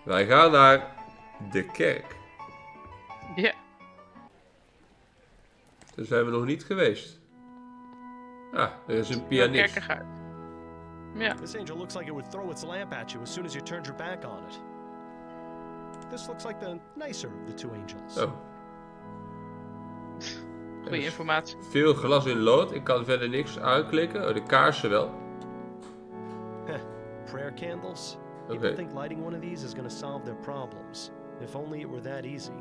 Wij gaan naar de kerk. Ja. Daar zijn we nog niet geweest. Ah, er is een Wel pianist. kerkig uit. Ja. This angel looks like it would throw its lamp at you as soon as you turned your back on it. This looks like the nicer of the two angels. Oh. Goeie is informatie. Veel glas in lood. Ik kan verder niks aanklikken. Oh, de kaarsen wel. Prayer candles? Okay. People think lighting one of these is going to solve their problems. If only it were that easy.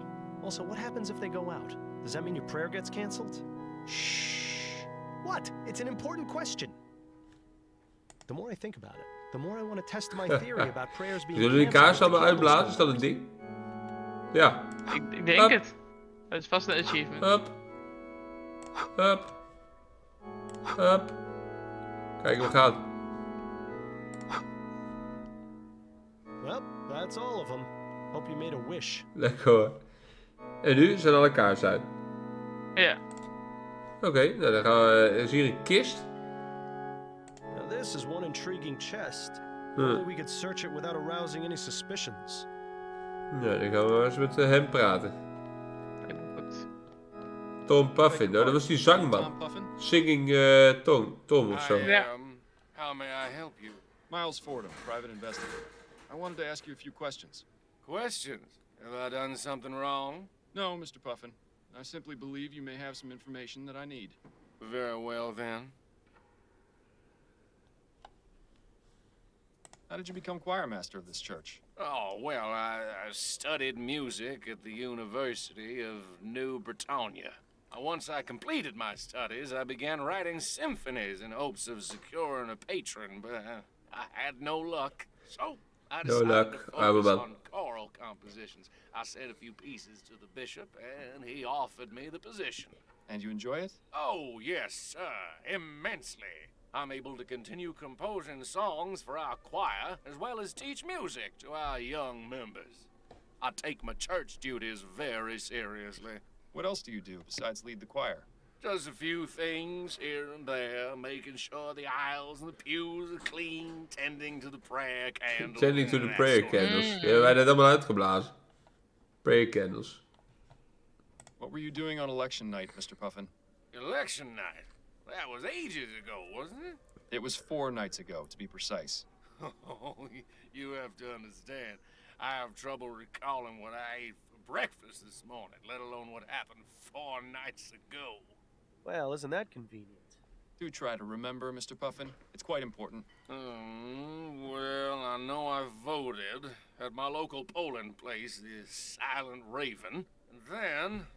Also, what happens if they go out? Does that mean your prayer gets canceled? Shh. What? It's an important question. The more I think about it, the more I want to test my theory about prayers being Zullen we die canceled kaarsen if the allemaal candles uitblazen? Is dat don't een ding? Ja. Ik denk Hup. het. Dat is vast een achievement. Hup. Hup. Hup. Kijk, we gaan. Well, that's all of them. Hope you made a wish. Lekker hoor. En nu zijn alle kaarsen uit. Ja. Oké, nou dan gaan we. Er is hier een kist. Now this is one intriguing chest. Only we could search it without arousing any suspicions. Nou, dan gaan we eens met hem praten. Lijkt me goed. Tom Puffin, nou, dat was die zangman. Tom Puffin? Singing Tom of zo. Ja. How may I help you? Miles Fordham, private investigator. I wanted to ask you a few questions. Questions? Have I done something wrong? No, Mr. Puffin. I simply believe you may have some information that I need. Very well then. How did you become choir master of this church? Oh, well, I studied music at the University of New Britannia. Once I completed my studies, I began writing symphonies in hopes of securing a patron, but I had no luck. So I No decided luck, to arme focus man. on choral compositions. I said a few pieces to the bishop, and he offered me the position. And you enjoy it? Oh, yes, sir, immensely. I'm able to continue composing songs for our choir, as well as teach music to our young members. I take my church duties very seriously. What else do you do besides lead the choir? Just a few things here and there, making sure the aisles and the pews are clean, tending to the prayer candles. Tending to and the that prayer sort of candles. thing. Die hebben wij net allemaal uitgeblazen. Prayer candles. What were you doing on election night, Mr. Puffin? Election night? That was ages ago, wasn't it? It was 4 nights ago, to be precise. Oh, you have to understand. I have trouble recalling what I ate for breakfast this morning, let alone what happened 4 nights ago. Well, isn't that convenient? Do try to remember, Mr. Puffin. It's quite important. Well, I know I voted at my local polling place, the Silent Raven. And then,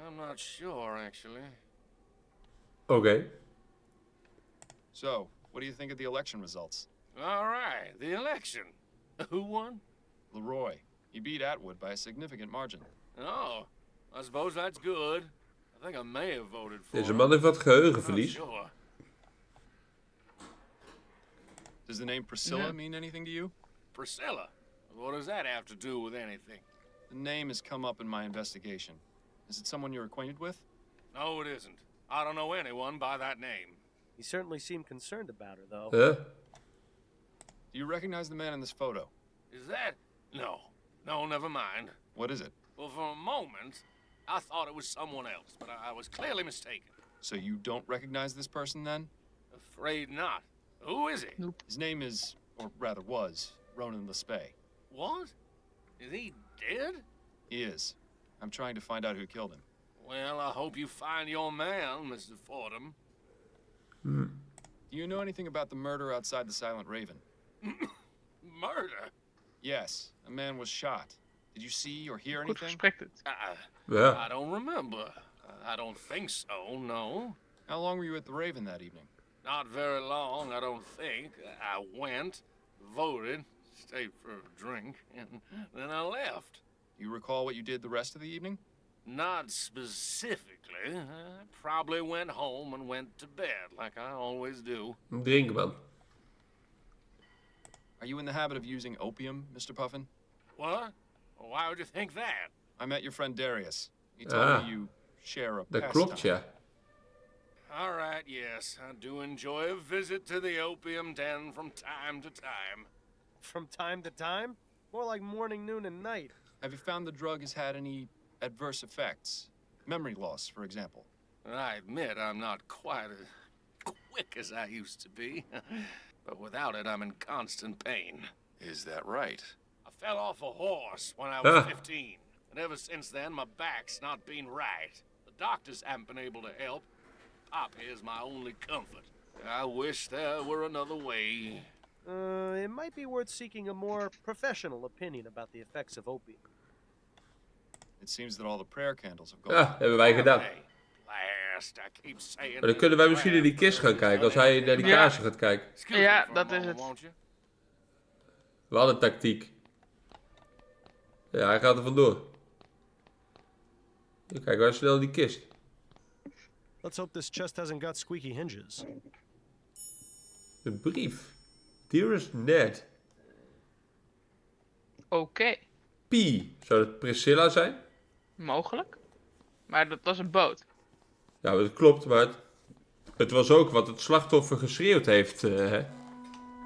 I'm not sure, actually. Oké. So, what do you think of the election results? All right, the election. Who won? Leroy. He beat Atwood by a significant margin. Oh, I suppose that's good. I think I may have voted for Deze him. man heeft wat Not geheugenverlies. sure. Does the name Priscilla Yeah. mean anything to you? Priscilla. What does that have to do with anything? The name has come up in my investigation. Is it someone you're acquainted with? No, it isn't. I don't know anyone by that name. You certainly seem concerned about her, though. Huh? Do you recognize the man in this photo? Is that? No. No, never mind. What is it? Well, for a moment, I thought it was someone else, but I was clearly mistaken. So you don't recognize this person then? Afraid not. Who is he? His name is, or rather was, Ronan Lespay. What? Is he dead? He is. I'm trying to find out who killed him. Well, I hope you find your man, Mr. Fordham. Do you know anything about the murder outside the Silent Raven? Murder? Yes, a man was shot. Did you see or hear Goed anything? gesprek dit. Ja. I don't remember. I don't think so, no. How long were you at the Raven that evening? Not very long, I don't think. I went, voted, stayed for a drink, and then I left. You recall what you did the rest of the evening? Not specifically. I probably went home and went to bed, like I always do. Drinken, man. Are you in the habit of using opium, Mr. Puffin? What? Why would you think that? I met your friend Darius. He told Ah. me you share a Dat pastime. klopt, ja. All right, yes, I do enjoy a visit to the opium den from time to time. From time to time? More like morning, noon, and night. Have you found the drug has had any adverse effects? Memory loss, for example. I admit I'm not quite as quick as I used to be. But without it, I'm in constant pain. Is that right? I fell off a horse when I was 15. And ever since then, my back's not been right. The doctors haven't been able to help. Pop is my only comfort. I wish there were another way. It might be worth seeking a more professional opinion about the effects of opium. It seems that all the prayer candles have gone Ja, out. hebben wij gedaan. Last, I keep saying Maar dan kunnen wij misschien in die kist gaan kijken als hij naar die Ja. kaarsen gaat kijken. Excuse Ja, me for a dat is moment, het. won't you? We hadden tactiek. Ja, hij gaat er vandoor. Kijk, waar is snel die kist? Let's hope this chest hasn't got squeaky hinges. Een brief. Dearest Ned. Oké, P. Zou dat Priscilla zijn? mogelijk. Maar dat was een boot. Ja, dat klopt, maar het was ook wat het slachtoffer geschreeuwd heeft. Hè?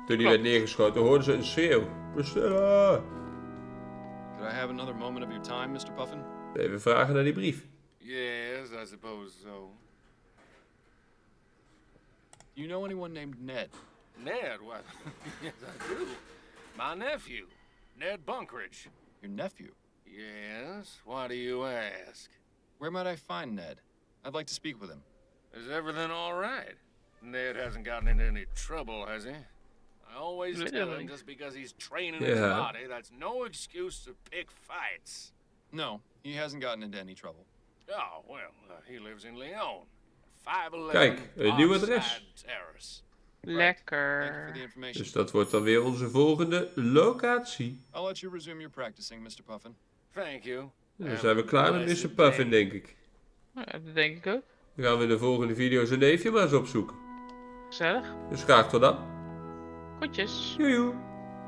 Toen hij werd neergeschoten, hoorden ze een schreeuw. Priscilla! Could I have another moment of your time, Mr. Puffin? Even vragen naar die brief. Yes, I suppose so. Do you know anyone named Ned? Ned, what? Yes, I do. My nephew, Ned Bunkridge. Your nephew? Yes, why do you ask? Where might I find Ned? I'd like to speak with him. Is everything all right? Ned hasn't gotten into any trouble, has he? I always tell him Literally. just because he's training his Yeah. body, that's no excuse to pick fights. No, he hasn't gotten into any trouble. Oh, well, he lives in Lyon. 511 Kijk, een nieuw adres. Parkside Terrace. Thank you for Lekker. the information. Dus dat wordt dan weer onze volgende locatie. I'll let you resume your practicing, Mr. Puffin. Thank you. En dan zijn we klaar met Mr. Puffin, denk ik. Ja, dat denk ik ook. Dan gaan we in de volgende video zijn neefje maar eens opzoeken. Gezellig. Dus graag tot dan. Groetjes. Joejoe.